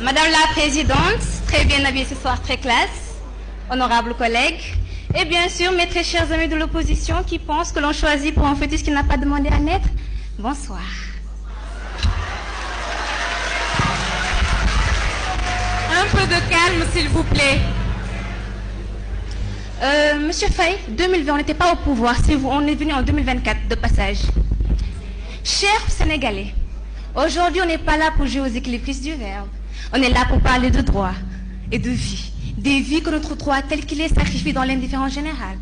Madame la Présidente, très bien habillée ce soir, très classe, honorables collègues, et bien sûr mes très chers amis de l'opposition qui pensent que l'on choisit pour un fœtus qui n'a pas demandé à naître. Bonsoir. Un peu de calme, s'il vous plaît. Monsieur Faye, 2020, on n'était pas au pouvoir, on est venu en 2024 de passage. Chers Sénégalais, aujourd'hui on n'est pas là pour jouer aux équilibristes du verbe. On est là pour parler de droit et de vie. Des vies que notre droit tel qu'il est sacrifié dans l'indifférence générale.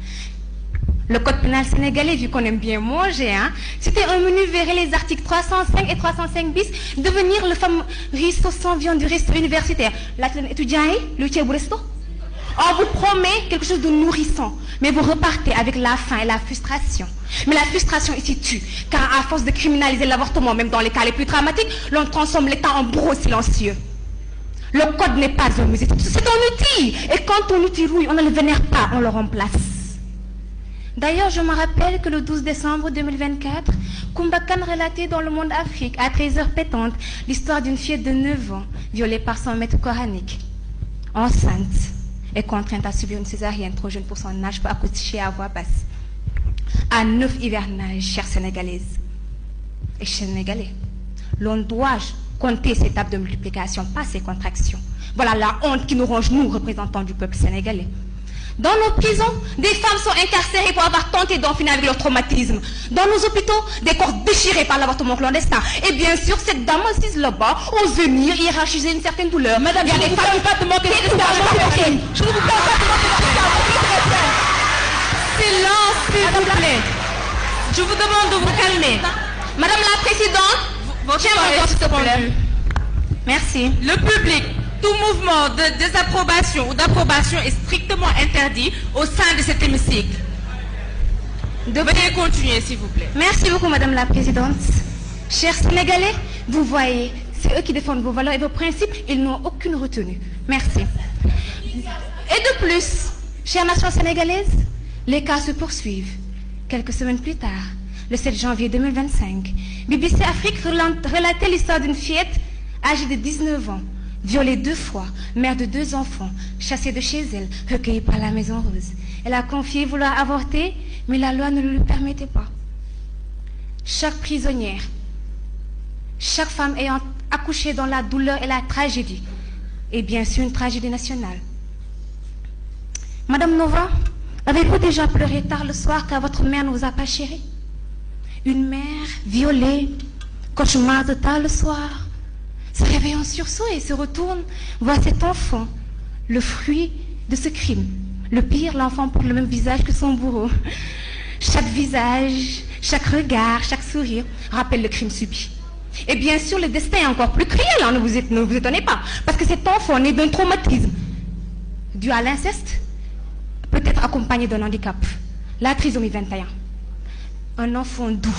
Le code pénal sénégalais, vu qu'on aime bien manger, c'était un menu verrait les articles 305 et 305 bis devenir le fameux resto sans viande du resto universitaire. Là, étudiants, le resto. On vous promet quelque chose de nourrissant, mais vous repartez avec la faim et la frustration. Mais la frustration ici tue, car à force de criminaliser l'avortement, même dans les cas les plus dramatiques, l'on transforme l'État en bourreau silencieux. Le code n'est pas un musée, c'est un outil. Et quand on outil rouille, on ne le vénère pas, on le remplace. D'ailleurs, je me rappelle que le 12 décembre 2024, Koumbakan relatait dans Le Monde Afrique, à 13h pétante, l'histoire d'une fille de 9 ans, violée par son maître coranique, enceinte, et contrainte à subir une césarienne trop jeune pour son âge pour accoucher à voix basse. À 9 hivernages, chères Sénégalaises et Sénégalais, l'on doit compter ces tables de multiplication, pas ces contractions. Voilà la honte qui nous ronge, nous, représentants du peuple sénégalais. Dans nos prisons, des femmes sont incarcérées pour avoir tenté d'en finir avec leur traumatisme. Dans nos hôpitaux, des corps déchirés par l'avortement clandestin. Et bien sûr, cette dame assise là-bas ose venir hiérarchiser une certaine douleur. Madame, je ne vous parle pas de monter les escaliers. Je ne vous parle pas de monter les escaliers. Silence, s'il vous plaît. Je vous demande de vous calmer. Madame la Présidente, merci. Le public, tout mouvement de désapprobation ou d'approbation est strictement interdit au sein de cet hémicycle. Veuillez continuer, s'il vous plaît. Merci beaucoup, Madame la Présidente. Chers Sénégalais, vous voyez, c'est eux qui défendent vos valeurs et vos principes, ils n'ont aucune retenue. Merci. Et de plus, chère nation sénégalaise, les cas se poursuivent. Quelques semaines plus tard, le 7 janvier 2025, BBC Afrique relatait l'histoire d'une fillette âgée de 19 ans, violée 2 fois, mère de 2 enfants, chassée de chez elle, recueillie par la Maison Rose. Elle a confié vouloir avorter, mais la loi ne le lui permettait pas. Chaque prisonnière, chaque femme ayant accouché dans la douleur et la tragédie, et bien sûr une tragédie nationale. Madame Nova, avez-vous déjà pleuré tard le soir car votre mère ne vous a pas chéri? Une mère violée, cauchemar de tard le soir, se réveille en sursaut et se retourne, voit cet enfant, le fruit de ce crime. Le pire, l'enfant porte le même visage que son bourreau. Chaque visage, chaque regard, chaque sourire rappelle le crime subi. Et bien sûr, le destin est encore plus cruel, ne vous étonnez pas, parce que cet enfant né d'un traumatisme dû à l'inceste peut être accompagné d'un handicap, la trisomie 21. Un enfant doux,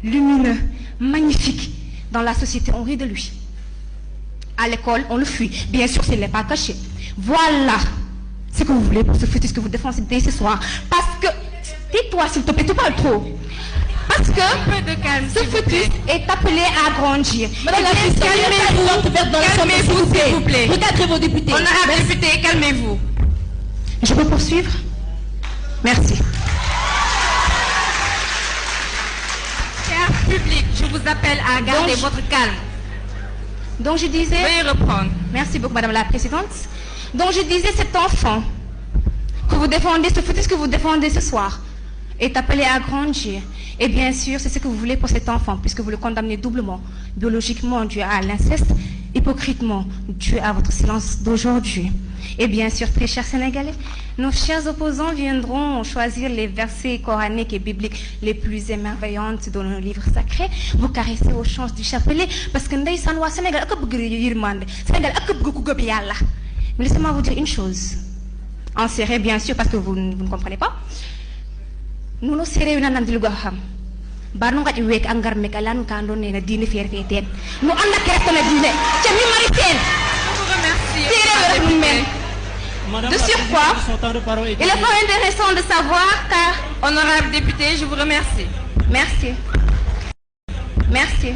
lumineux, magnifique. Dans la société, on rit de lui. À l'école, on le fuit. Bien sûr, s'il n'est pas caché. Voilà ce que vous voulez pour ce fœtus que vous défendez ce soir. Parce que, tais-toi s'il te plaît, tu parles trop. Parce que ce fœtus est appelé à grandir. Madame la Présidente, calmez-vous, s'il vous plaît. Regardez vos députés. Honorable député, calmez-vous. Je peux poursuivre? Merci. Cher public, je vous appelle à garder votre calme. Donc je disais... Veuillez reprendre. Merci beaucoup, Madame la Présidente. Donc je disais, cet enfant que vous défendez, ce fœtus que vous défendez ce soir, est appelé à grandir. Et bien sûr, c'est ce que vous voulez pour cet enfant, puisque vous le condamnez doublement, biologiquement dû à l'inceste, hypocritement dû à votre silence d'aujourd'hui. Et bien sûr, très chers Sénégalais, nos chers opposants viendront choisir les versets coraniques et bibliques les plus émerveillantes dans nos livres sacrés, vous caresser au chant du chapelet, parce que ndeysaan waa Sénégal ak bëgg yërmande, Sénégal ak bëgg ku gëm Yàlla. Mais laissez-moi vous dire une chose, en serré bien sûr, parce que vous ne comprenez pas. Nous nous serrons une année de l'Ugham. Barno ngaj wek angar mek alan kando ne na dine fier feten. Nous anda kerek na dine. Ci mi mariten. Je vous remercie. De surcroît, il est fort intéressant de savoir car... Honorable député, je vous remercie. Merci. Merci.